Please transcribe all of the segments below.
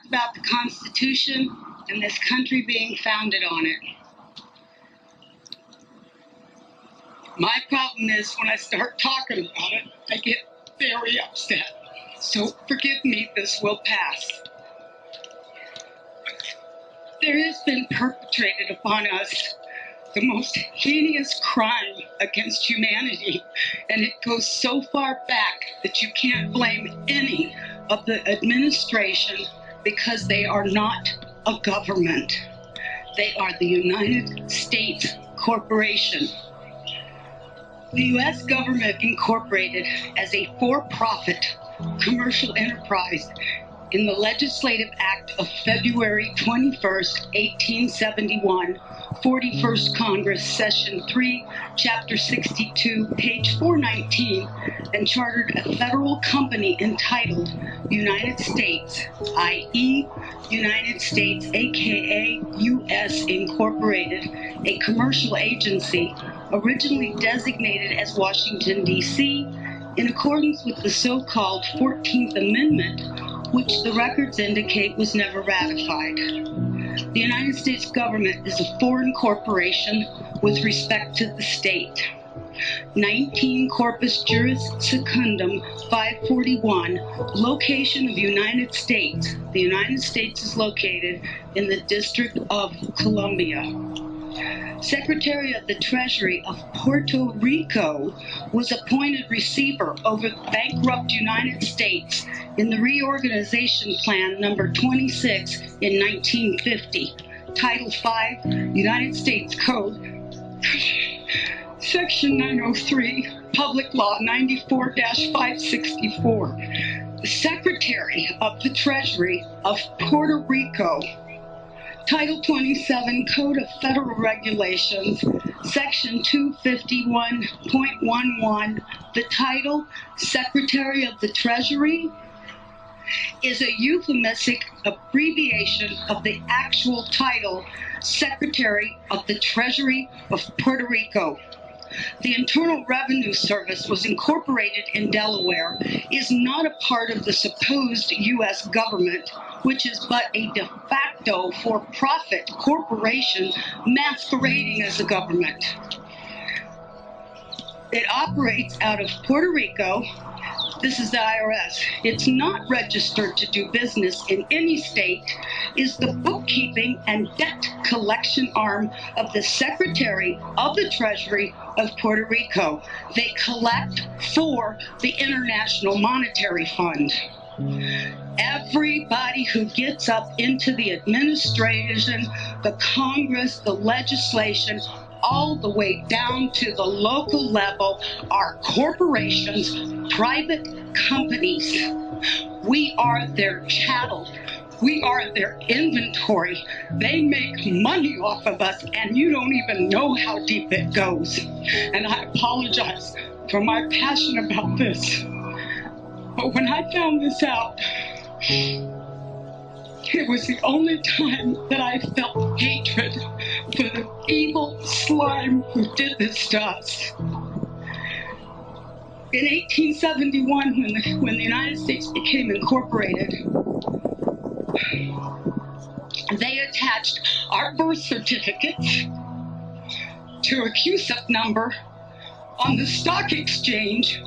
talked about the Constitution and this country being founded on it. My problem is when I start talking about it, I get very upset. So forgive me, this will pass. There has been perpetrated upon us the most heinous crime against humanity, and it goes so far back that you can't blame any of the administration because they are not a government. They are the United States Corporation. The U.S. government incorporated as a for-profit commercial enterprise in the Legislative Act of February 21st, 1871, 41st Congress, Session 3, Chapter 62, page 419, and chartered a federal company entitled United States, i.e. United States, aka U.S. Incorporated, a commercial agency originally designated as Washington, D.C., in accordance with the so-called 14th Amendment, which the records indicate was never ratified. The United States government is a foreign corporation with respect to the state. 19 Corpus Juris Secundum 541, location of United States. The United States is located in the District of Columbia. Secretary of the Treasury of Puerto Rico was appointed receiver over the bankrupt United States in the Reorganization Plan number 26 in 1950. Title 5, United States Code, Section 903, Public Law 94-564. The Secretary of the Treasury of Puerto Rico, Title 27, Code of Federal Regulations, Section 251.11, the title, Secretary of the Treasury, is a euphemistic abbreviation of the actual title, Secretary of the Treasury of Puerto Rico. The Internal Revenue Service was incorporated in Delaware, is not a part of the supposed U.S. government, which is but a de facto for-profit corporation masquerading as a government. It operates out of Puerto Rico. This is the IRS. It's not registered to do business in any state, is the bookkeeping and debt collection arm of the Secretary of the Treasury of Puerto Rico. They collect for the International Monetary Fund. Everybody who gets up into the administration, the Congress, the legislation, all the way down to the local level are corporations, private companies. We are their chattel. We are their inventory. They make money off of us, and you don't even know how deep it goes. And I apologize for my passion about this. But when I found this out, it was the only time that I felt hatred for the evil slime who did this to us. In 1871, when the United States became incorporated, they attached our birth certificates to a CUSIP number on the stock exchange,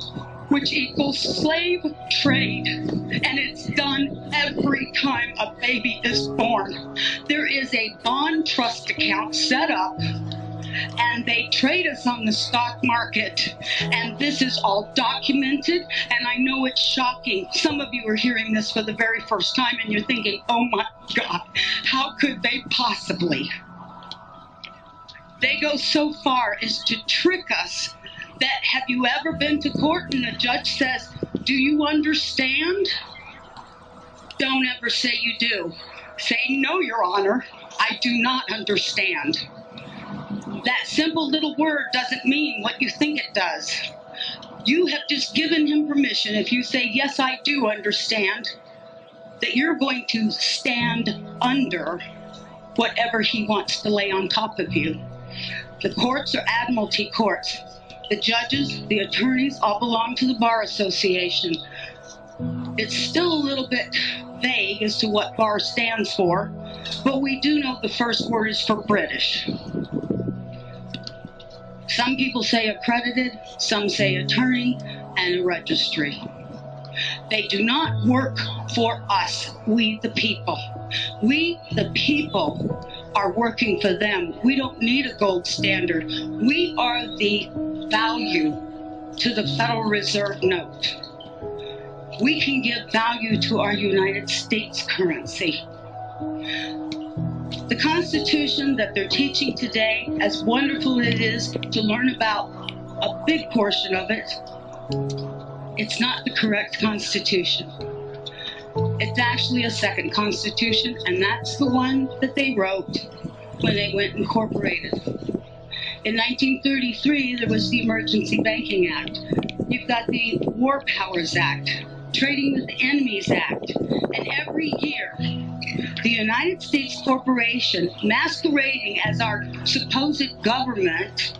which equals slave trade, and it's done every time a baby is born. There is a bond trust account set up, and they trade us on the stock market, and this is all documented, and I know it's shocking. Some of you are hearing this for the very first time, and you're thinking, oh my God, how could they possibly? They go so far as to trick us that, have you ever been to court and the judge says, do you understand? Don't ever say you do. Say, no, Your Honor, I do not understand. That simple little word doesn't mean what you think it does. You have just given him permission, if you say, yes, I do understand, that you're going to stand under whatever he wants to lay on top of you. The courts are admiralty courts. The judges, the attorneys, all belong to the Bar Association. It's still a little bit vague as to what BAR stands for, but we do know the first word is for British. Some people say accredited, some say attorney, and a registry. They do not work for us, we the people. We the people are working for them. We don't need a gold standard. We are the value to the Federal Reserve note. We can give value to our United States currency. The Constitution that they're teaching today, as wonderful as it is to learn about a big portion of it, it's not the correct Constitution. It's actually a second Constitution, and that's the one that they wrote when they went incorporated. In 1933, there was the Emergency Banking Act. You've got the War Powers Act, Trading with Enemies Act, and every year, the United States Corporation, masquerading as our supposed government,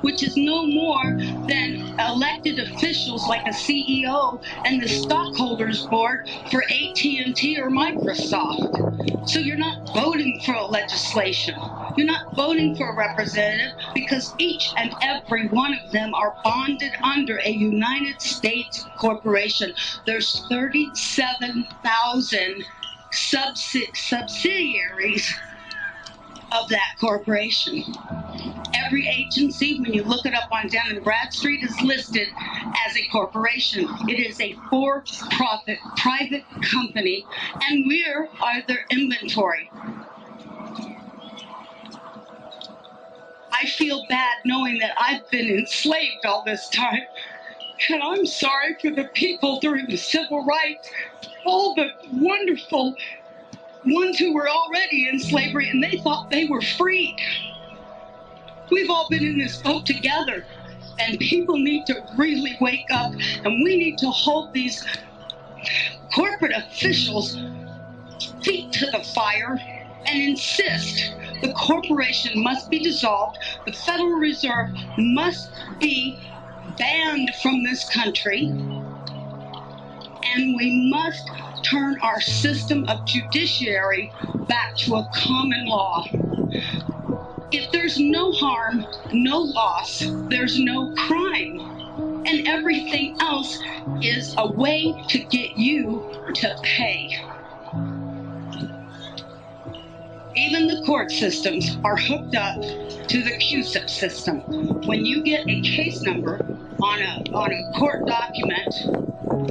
which is no more than elected officials like a CEO and the stockholders board for AT&T or Microsoft. So you're not voting for a legislation. You're not voting for a representative because each and every one of them are bonded under a United States corporation. There's 37,000 subsidiaries of that corporation. Every agency, when you look it up on Dun & Bradstreet, is listed as a corporation. It is a for-profit private company, and we are their inventory. I feel bad knowing that I've been enslaved all this time, and I'm sorry for the people during the civil rights, all the wonderful ones who were already in slavery and they thought they were freed. We've all been in this boat together, and people need to really wake up, and we need to hold these corporate officials' feet to the fire and insist the corporation must be dissolved, the Federal Reserve must be banned from this country, and we must turn our system of judiciary back to a common law. If there's no harm, no loss, there's no crime. And everything else is a way to get you to pay. Even the court systems are hooked up to the CUSIP system. When you get a case number on a court document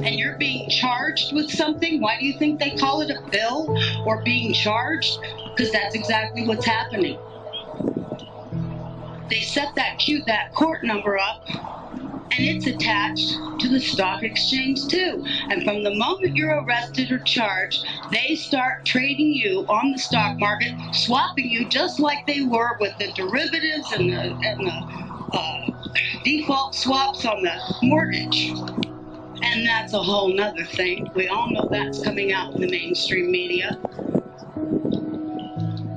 and you're being charged with something, why do you think they call it a bill or being charged? Because that's exactly what's happening. They set that court number up, and it's attached to the stock exchange too. And from the moment you're arrested or charged, they start trading you on the stock market, swapping you just like they were with the derivatives and the default swaps on the mortgage. And that's a whole nother thing. We all know that's coming out in the mainstream media.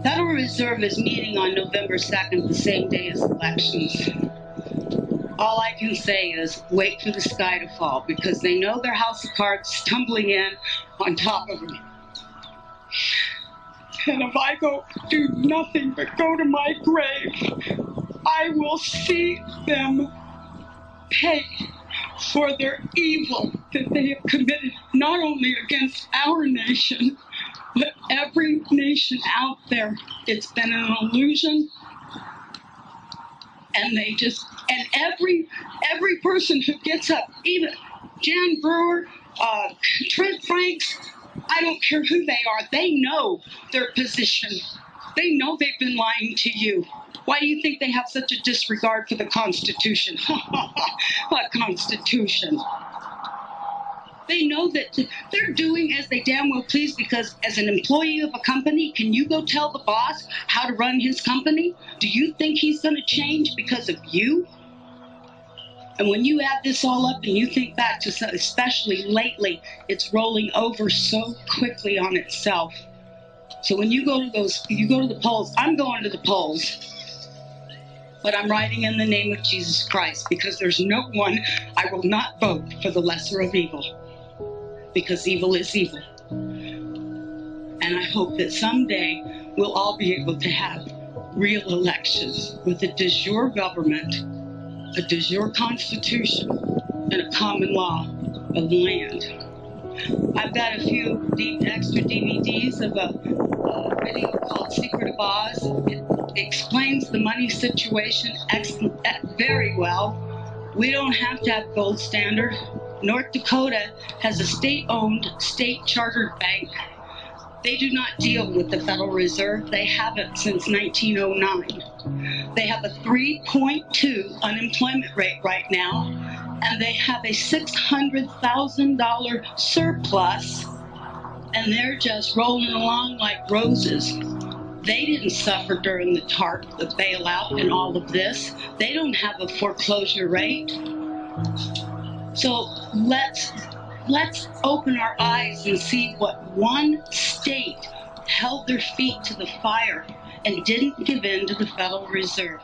Federal Reserve is meeting on November 2nd, the same day as elections. All I can say is wait for the sky to fall, because they know their house of cards is tumbling in on top of them. And if I do nothing but go to my grave, I will see them pay for their evil that they have committed, not only against our nation, but every nation out there. It's been an illusion. And every person who gets up, even Jan Brewer, Trent Franks, I don't care who they are, they know their position. They know they've been lying to you. Why do you think they have such a disregard for the Constitution? What Constitution? They know that they're doing as they damn well please, because as an employee of a company, can you go tell the boss how to run his company? Do you think he's going to change because of you? And when you add this all up and you think back to, especially lately, it's rolling over so quickly on itself. So when you go to the polls, I'm going to the polls. But I'm writing in the name of Jesus Christ, because there's no one, I will not vote for the lesser of evil. Because evil is evil. And I hope that someday we'll all be able to have real elections with a de jure government, a de jure constitution, and a common law of the land. I've got a few extra DVDs of a video called Secret of Oz. It explains the money situation very well. We don't have to have gold standard. North Dakota has a state-owned, state-chartered bank. They do not deal with the Federal Reserve. They haven't since 1909. They have a 3.2 unemployment rate right now, and they have a $600,000 surplus, and they're just rolling along like roses. They didn't suffer during the TARP, the bailout, and all of this. They don't have a foreclosure rate. So let's open our eyes and see what one state held their feet to the fire and didn't give in to the Federal Reserve.